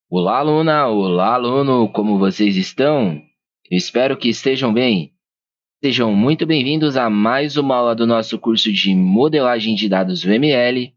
Olá, aluna! Olá, aluno! Como vocês estão? Eu espero que estejam bem. Sejam muito bem-vindos a mais uma aula do nosso curso de Modelagem de Dados UML.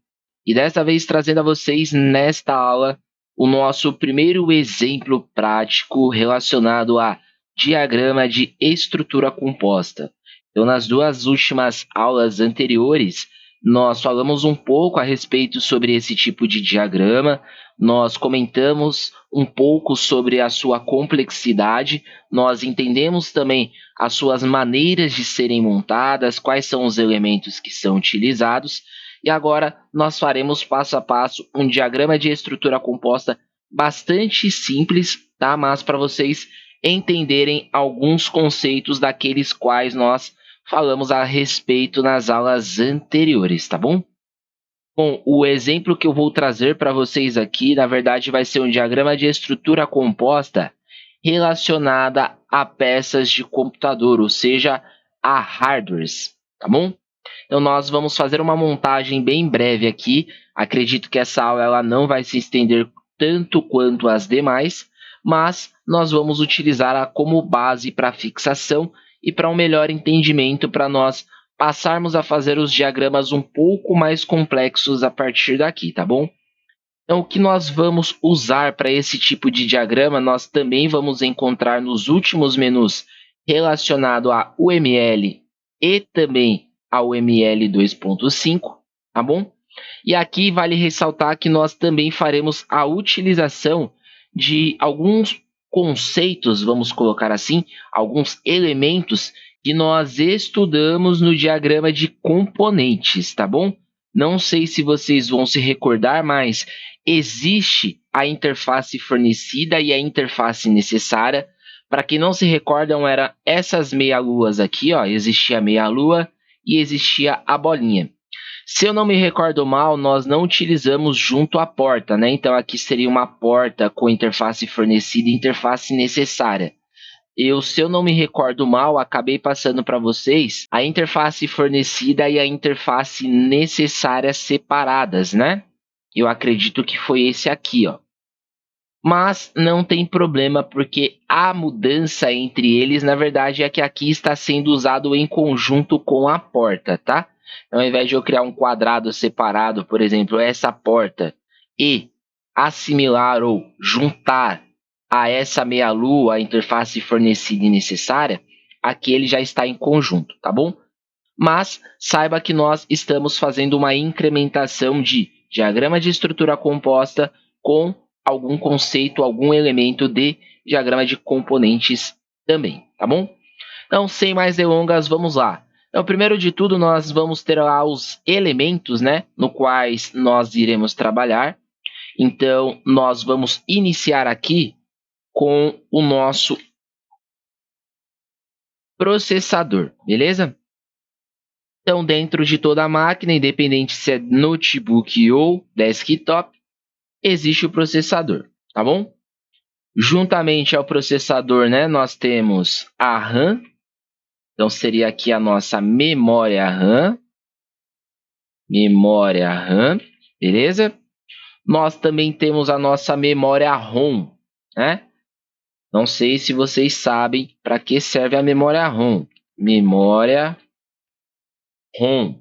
E desta vez trazendo a vocês, nesta aula, o nosso primeiro exemplo prático relacionado a diagrama de estrutura composta. Então, nas duas últimas aulas anteriores, nós falamos um pouco a respeito sobre esse tipo de diagrama, nós comentamos um pouco sobre a sua complexidade, nós entendemos também as suas maneiras de serem montadas, quais são os elementos que são utilizados, e agora nós faremos passo a passo um diagrama de estrutura composta bastante simples, tá? Mas para vocês entenderem alguns conceitos daqueles quais nós falamos a respeito nas aulas anteriores, tá bom? Bom, o exemplo que eu vou trazer para vocês aqui, na verdade, vai ser um diagrama de estrutura composta relacionada a peças de computador, ou seja, a hardwares, tá bom? Então, nós vamos fazer uma montagem bem breve aqui. Acredito que essa aula ela não vai se estender tanto quanto as demais, mas nós vamos utilizá-la como base para fixação e para um melhor entendimento para nós passarmos a fazer os diagramas um pouco mais complexos a partir daqui, tá bom? Então, o que nós vamos usar para esse tipo de diagrama, nós também vamos encontrar nos últimos menus relacionado a UML e também a UML 2.5, tá bom? E aqui vale ressaltar que nós também faremos a utilização de alguns conceitos, vamos colocar assim, alguns elementos que nós estudamos no diagrama de componentes, tá bom? Não sei se vocês vão se recordar, mas existe a interface fornecida e a interface necessária. Para quem não se recordam, eram essas meia-luas aqui, ó, existia a meia-lua e existia a bolinha. Se eu não me recordo mal, nós não utilizamos junto à porta, né? Então, aqui seria uma porta com interface fornecida e interface necessária. Se eu não me recordo mal, acabei passando para vocês a interface fornecida e a interface necessária separadas, né? Eu acredito que foi esse aqui, ó. Mas não tem problema, porque a mudança entre eles, na verdade, é que aqui está sendo usado em conjunto com a porta, tá? Então, ao invés de eu criar um quadrado separado, por exemplo, essa porta, e assimilar ou juntar a essa meia-lua a interface fornecida e necessária, aqui ele já está em conjunto, tá bom? Mas saiba que nós estamos fazendo uma incrementação de diagrama de estrutura composta com algum conceito, algum elemento de diagrama de componentes também, tá bom? Então, sem mais delongas, vamos lá. Então, primeiro de tudo, nós vamos ter lá os elementos, né, no quais nós iremos trabalhar. Então, nós vamos iniciar aqui com o nosso processador, beleza? Então, dentro de toda a máquina, independente se é notebook ou desktop, existe o processador, tá bom? Juntamente ao processador, né, nós temos a RAM. Então, seria aqui a nossa memória RAM. Memória RAM, beleza? Nós também temos a nossa memória ROM, né? Não sei se vocês sabem para que serve a memória ROM. Memória ROM,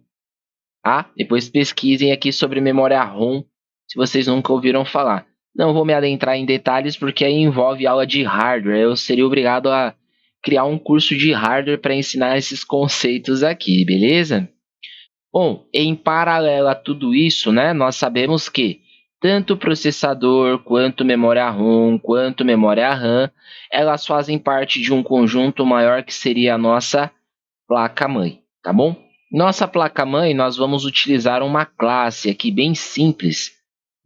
tá? Depois pesquisem aqui sobre memória ROM, se vocês nunca ouviram falar. Não vou me adentrar em detalhes porque aí envolve aula de hardware. Eu seria obrigado a criar um curso de hardware para ensinar esses conceitos aqui, beleza? Bom, em paralelo a tudo isso, né, nós sabemos que tanto o processador, quanto memória ROM, quanto memória RAM, elas fazem parte de um conjunto maior que seria a nossa placa-mãe, tá bom? Nossa placa-mãe, nós vamos utilizar uma classe aqui bem simples.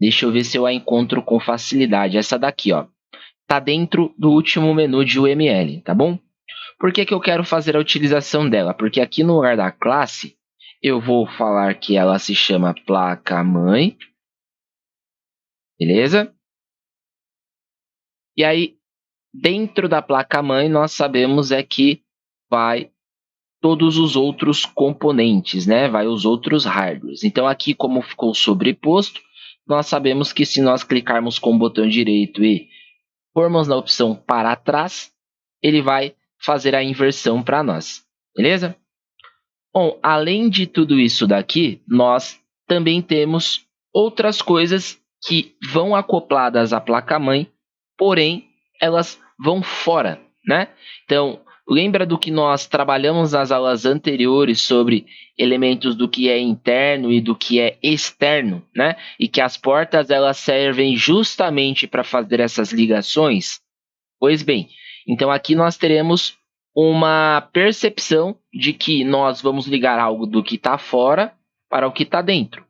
Deixa eu ver se eu a encontro com facilidade. Essa daqui, ó, está dentro do último menu de UML, tá bom? Por que que eu quero fazer a utilização dela? Porque aqui no lugar da classe, eu vou falar que ela se chama placa-mãe, beleza? E aí, dentro da placa-mãe, nós sabemos é que vai todos os outros componentes, né? Vai os outros hardwares. Então, aqui, como ficou sobreposto, nós sabemos que se nós clicarmos com o botão direito e formos na opção para trás, ele vai fazer a inversão para nós, beleza? Bom, além de tudo isso daqui, nós também temos outras coisas que vão acopladas à placa-mãe, porém, elas vão fora, né? Então, lembra do que nós trabalhamos nas aulas anteriores sobre elementos do que é interno e do que é externo, né? E que as portas elas servem justamente para fazer essas ligações? Pois bem, então aqui nós teremos uma percepção de que nós vamos ligar algo do que está fora para o que está dentro.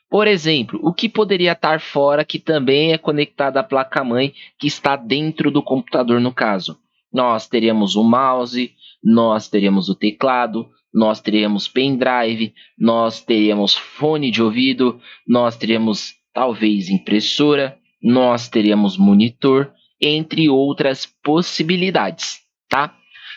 Por exemplo, o que poderia estar fora que também é conectado à placa-mãe que está dentro do computador no caso? Nós teríamos o mouse, nós teríamos o teclado, nós teríamos pendrive, nós teríamos fone de ouvido, nós teríamos talvez impressora, nós teríamos monitor, entre outras possibilidades, tá?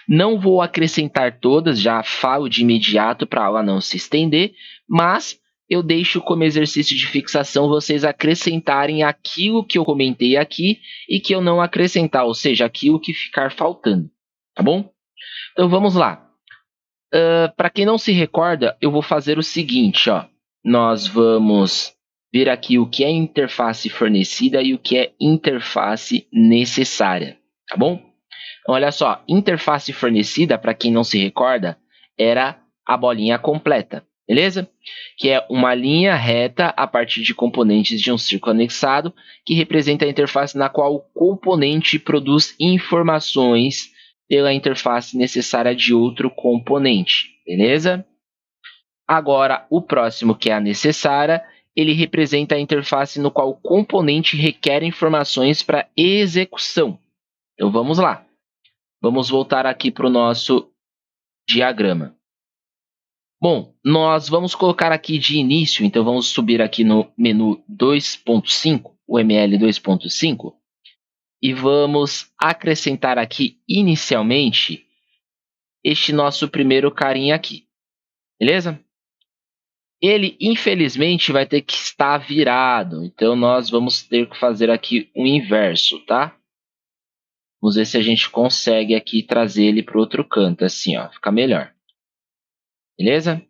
Não vou acrescentar todas, já falo de imediato para a aula não se estender, mas eu deixo como exercício de fixação vocês acrescentarem aquilo que eu comentei aqui e que eu não acrescentar, ou seja, aquilo que ficar faltando, tá bom? Então vamos lá. Para quem não se recorda, eu vou fazer o seguinte, ó. Nós vamos ver aqui o que é interface fornecida e o que é interface necessária, tá bom? Então, olha só, interface fornecida, para quem não se recorda, era a bolinha completa, beleza? Que é uma linha reta a partir de componentes de um círculo anexado, que representa a interface na qual o componente produz informações pela interface necessária de outro componente, beleza? Agora, o próximo, que é a necessária, ele representa a interface no qual o componente requer informações para execução. Então, vamos lá. Vamos voltar aqui para o nosso diagrama. Bom, nós vamos colocar aqui de início, então vamos subir aqui no menu 2.5, o ML 2.5, e vamos acrescentar aqui inicialmente este nosso primeiro carinha aqui, beleza? Ele, infelizmente, vai ter que estar virado, então nós vamos ter que fazer aqui o inverso, tá? Vamos ver se a gente consegue aqui trazer ele para o outro canto, assim, ó, fica melhor. Beleza?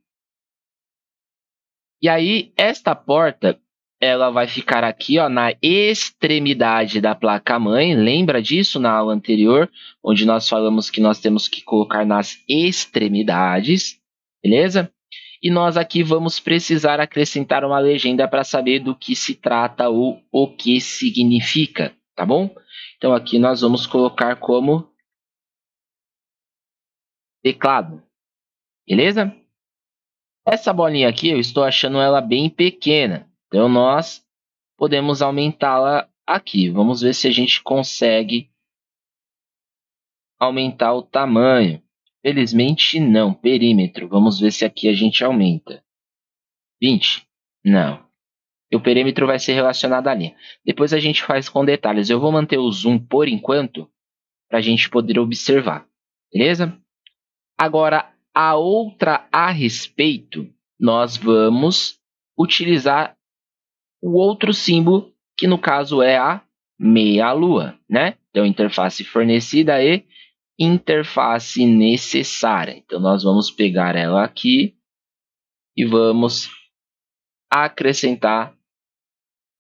E aí, esta porta, ela vai ficar aqui, ó, na extremidade da placa-mãe. Lembra disso na aula anterior, onde nós falamos que nós temos que colocar nas extremidades, beleza? E nós aqui vamos precisar acrescentar uma legenda para saber do que se trata ou o que significa, tá bom? Então, aqui nós vamos colocar como teclado, beleza? Essa bolinha aqui, eu estou achando ela bem pequena, então nós podemos aumentá-la aqui. Vamos ver se a gente consegue aumentar o tamanho. Felizmente não, perímetro. Vamos ver se aqui a gente aumenta. 20? Não. E o perímetro vai ser relacionado à linha. Depois a gente faz com detalhes. Eu vou manter o zoom por enquanto, para a gente poder observar. Beleza? Agora, a outra a respeito, nós vamos utilizar o outro símbolo, que no caso é a meia-lua, né? Então, interface fornecida e interface necessária. Então, nós vamos pegar ela aqui e vamos acrescentar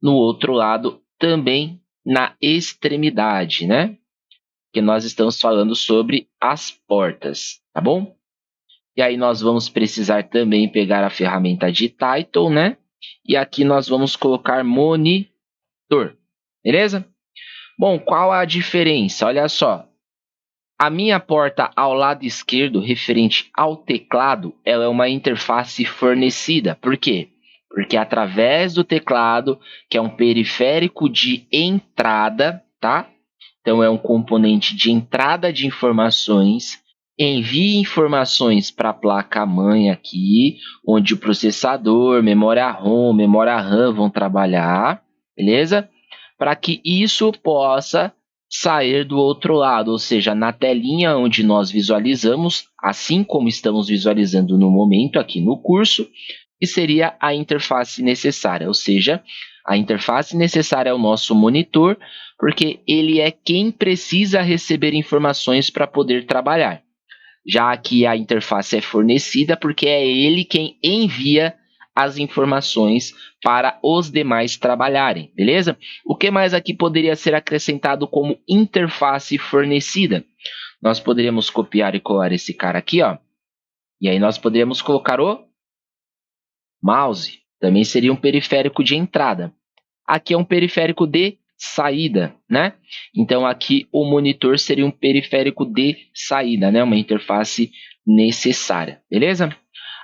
no outro lado, também na extremidade, né? Que nós estamos falando sobre as portas, tá bom? E aí nós vamos precisar também pegar a ferramenta de title, né? E aqui nós vamos colocar monitor, beleza? Bom, qual a diferença? Olha só, a minha porta ao lado esquerdo, referente ao teclado, ela é uma interface fornecida. Por quê? Porque através do teclado, que é um periférico de entrada, tá? Então, é um componente de entrada de informações, envia informações para a placa-mãe aqui, onde o processador, memória ROM, memória RAM vão trabalhar, beleza? Para que isso possa sair do outro lado, ou seja, na telinha onde nós visualizamos, assim como estamos visualizando no momento aqui no curso, que seria a interface necessária, ou seja, A interface necessária é o nosso monitor, porque ele é quem precisa receber informações para poder trabalhar. Já que a interface é fornecida, porque é ele quem envia as informações para os demais trabalharem, beleza? O que mais aqui poderia ser acrescentado como interface fornecida? Nós poderíamos copiar e colar esse cara aqui, ó. E aí nós poderíamos colocar o mouse. Também seria um periférico de entrada. Aqui é um periférico de saída, né? Então aqui o monitor seria um periférico de saída, né? Uma interface necessária, beleza?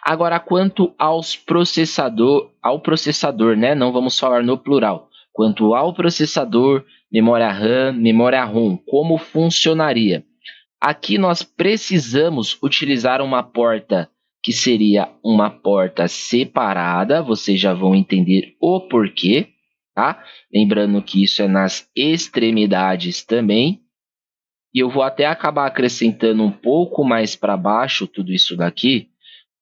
Agora, quanto ao processador, né? Não vamos falar no plural. Quanto ao processador, memória RAM, memória ROM, como funcionaria? Aqui nós precisamos utilizar uma porta que seria uma porta separada, vocês já vão entender o porquê, tá? Lembrando que isso é nas extremidades também. E eu vou até acabar acrescentando um pouco mais para baixo tudo isso daqui,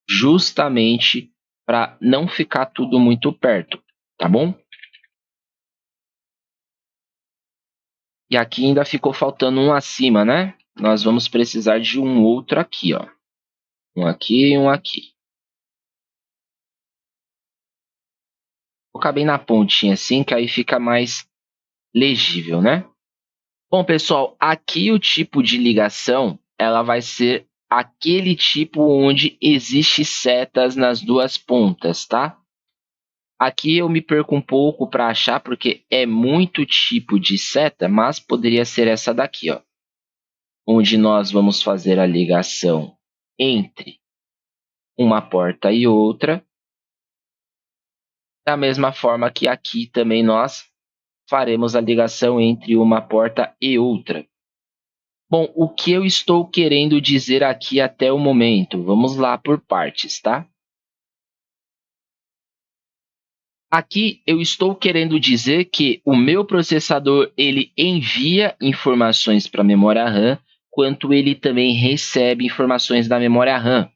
justamente para não ficar tudo muito perto, tá bom? E aqui ainda ficou faltando um acima, né? Nós vamos precisar de um outro aqui, ó. Um aqui e um aqui. Vou colocar bem na pontinha assim, que aí fica mais legível, né? Bom, pessoal, aqui o tipo de ligação, ela vai ser aquele tipo onde existe setas nas duas pontas, tá? Aqui eu me perco um pouco para achar, porque é muito tipo de seta, mas poderia ser essa daqui, ó. Onde nós vamos fazer a ligação entre uma porta e outra. Da mesma forma que aqui também nós faremos a ligação entre uma porta e outra. Bom, o que eu estou querendo dizer aqui até o momento? Vamos lá por partes, tá? Aqui eu estou querendo dizer que o meu processador ele envia informações para a memória RAM, quanto ele também recebe informações da memória RAM.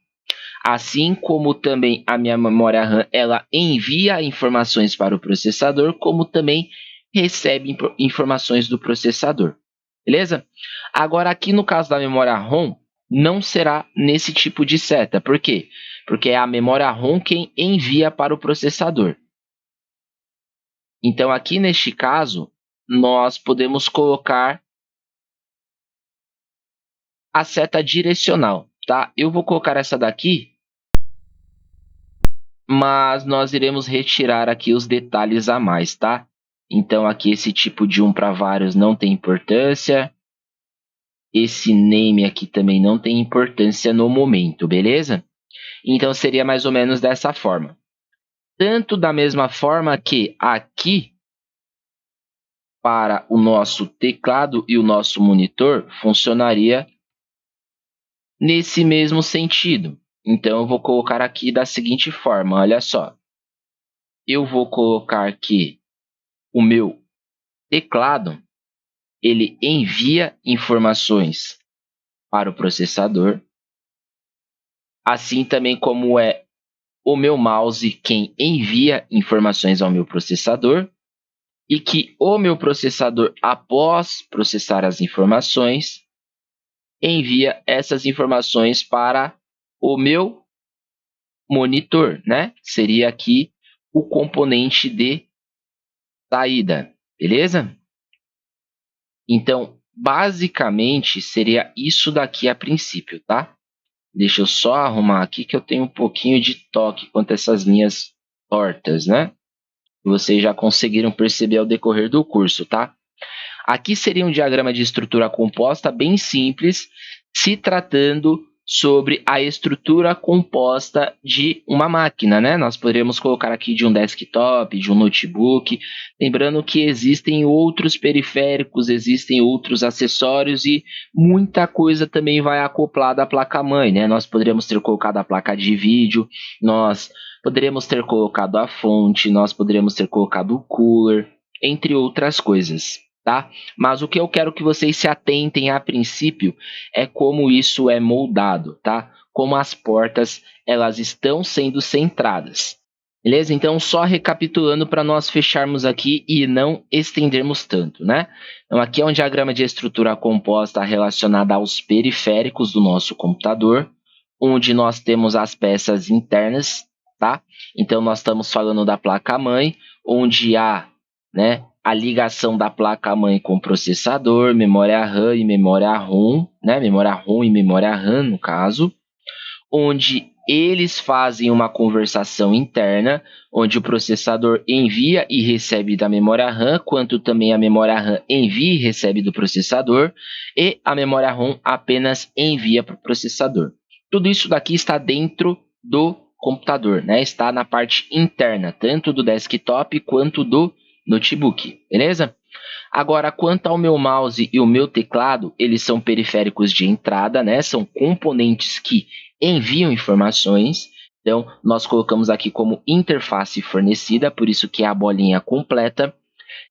Assim como também a minha memória RAM ela envia informações para o processador, como também recebe informações do processador. Beleza? Agora, aqui no caso da memória ROM, não será nesse tipo de seta. Por quê? Porque é a memória ROM quem envia para o processador. Então, aqui neste caso, nós podemos colocar a seta direcional, tá? Eu vou colocar essa daqui, mas nós iremos retirar aqui os detalhes a mais, tá? Então, aqui esse tipo de 1 para vários não tem importância. Esse name aqui também não tem importância no momento, beleza? Então, seria mais ou menos dessa forma. Tanto da mesma forma que aqui, para o nosso teclado e o nosso monitor, funcionaria nesse mesmo sentido. Então, eu vou colocar aqui da seguinte forma, olha só. Eu vou colocar que o meu teclado, ele envia informações para o processador, assim também como é o meu mouse quem envia informações ao meu processador, e que o meu processador, após processar as informações, envia essas informações para o meu monitor, né? Seria aqui o componente de saída, beleza? Então, basicamente, seria isso daqui a princípio, tá? Deixa eu só arrumar aqui que eu tenho um pouquinho de toque quanto a essas linhas tortas, né? Vocês já conseguiram perceber ao decorrer do curso, tá? Aqui seria um diagrama de estrutura composta bem simples, se tratando sobre a estrutura composta de uma máquina, né? Nós poderíamos colocar aqui de um desktop, de um notebook, lembrando que existem outros periféricos, existem outros acessórios e muita coisa também vai acoplada à placa-mãe, né? Nós poderíamos ter colocado a placa de vídeo, nós poderíamos ter colocado a fonte, nós poderíamos ter colocado o cooler, entre outras coisas. Tá? Mas o que eu quero que vocês se atentem a princípio é como isso é moldado, tá? Como as portas elas estão sendo centradas. Beleza? Então, só recapitulando para nós fecharmos aqui e não estendermos tanto, né? Então, aqui é um diagrama de estrutura composta relacionada aos periféricos do nosso computador, onde nós temos as peças internas, tá? Então, nós estamos falando da placa-mãe, onde há, né, a ligação da placa-mãe com o processador, memória RAM e memória ROM, né? Memória ROM e memória RAM, no caso, onde eles fazem uma conversação interna, onde o processador envia e recebe da memória RAM, quanto também a memória RAM envia e recebe do processador, e a memória ROM apenas envia para o processador. Tudo isso daqui está dentro do computador, né? Está na parte interna, tanto do desktop quanto do notebook, beleza? Agora, quanto ao meu mouse e o meu teclado, eles são periféricos de entrada, né? São componentes que enviam informações. Então, nós colocamos aqui como interface fornecida, por isso que é a bolinha completa.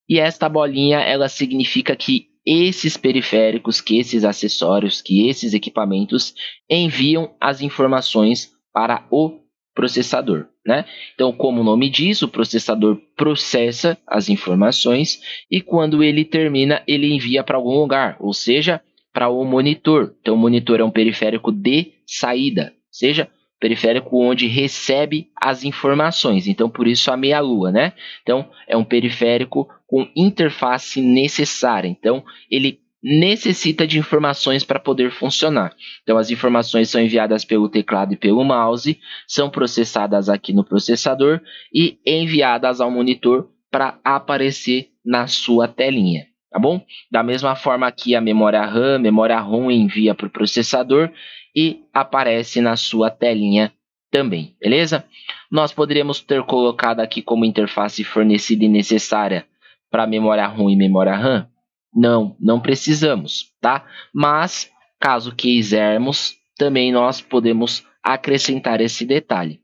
E esta bolinha, ela significa que esses periféricos, que esses acessórios, que esses equipamentos enviam as informações para o processador, né? Então, como o nome diz, o processador processa as informações e quando ele termina, ele envia para algum lugar, ou seja, para o monitor. Então, o monitor é um periférico de saída, ou seja, periférico onde recebe as informações. Então, por isso a meia-lua, né? Então, é um periférico com interface necessária. Então, ele necessita de informações para poder funcionar. Então, as informações são enviadas pelo teclado e pelo mouse, são processadas aqui no processador e enviadas ao monitor para aparecer na sua telinha. Tá bom? Da mesma forma aqui a memória ROM envia para o processador e aparece na sua telinha também, beleza? Nós poderíamos ter colocado aqui como interface fornecida e necessária para memória ROM e memória RAM? Não, não precisamos, tá? Mas, caso quisermos, também nós podemos acrescentar esse detalhe.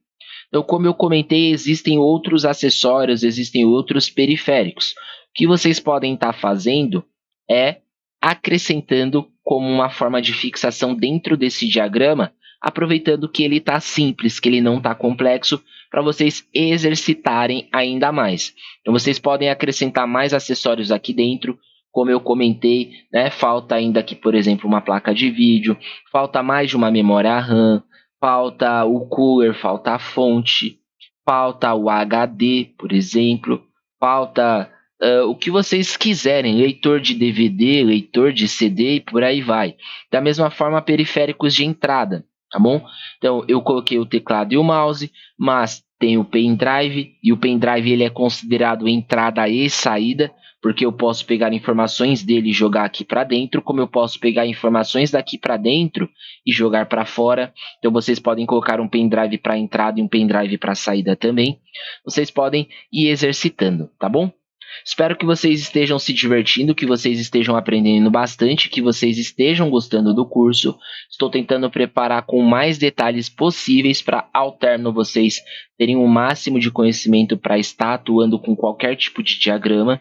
Então, como eu comentei, existem outros acessórios, existem outros periféricos. O que vocês podem estar fazendo é acrescentando como uma forma de fixação dentro desse diagrama, aproveitando que ele está simples, que ele não está complexo, para vocês exercitarem ainda mais. Então, vocês podem acrescentar mais acessórios aqui dentro, como eu comentei, né? Falta ainda aqui, por exemplo, uma placa de vídeo, falta mais de uma memória RAM, falta o cooler, falta a fonte, falta o HD, por exemplo, falta o que vocês quiserem, leitor de DVD, leitor de CD e por aí vai. Da mesma forma, periféricos de entrada, tá bom? Então, eu coloquei o teclado e o mouse, mas tem o pendrive, e o pendrive ele é considerado entrada e saída, porque eu posso pegar informações dele e jogar aqui para dentro, como eu posso pegar informações daqui para dentro e jogar para fora. Então, vocês podem colocar um pendrive para entrada e um pendrive para saída também. Vocês podem ir exercitando, tá bom? Espero que vocês estejam se divertindo, que vocês estejam aprendendo bastante, que vocês estejam gostando do curso. Estou tentando preparar com mais detalhes possíveis para, ao término, vocês terem o máximo de conhecimento para estar atuando com qualquer tipo de diagrama.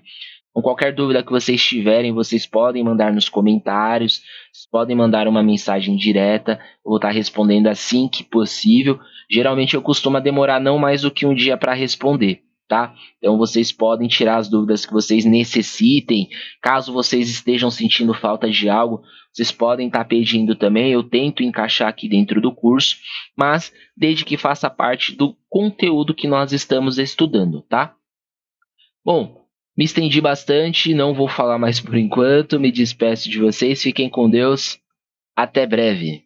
Com qualquer dúvida que vocês tiverem, vocês podem mandar nos comentários, vocês podem mandar uma mensagem direta, eu vou estar respondendo assim que possível. Geralmente eu costumo demorar não mais do que um dia para responder, tá? Então vocês podem tirar as dúvidas que vocês necessitem. Caso vocês estejam sentindo falta de algo, vocês podem estar pedindo também. Eu tento encaixar aqui dentro do curso, mas desde que faça parte do conteúdo que nós estamos estudando, tá? Bom, me estendi bastante, não vou falar mais por enquanto. Me despeço de vocês, fiquem com Deus. Até breve.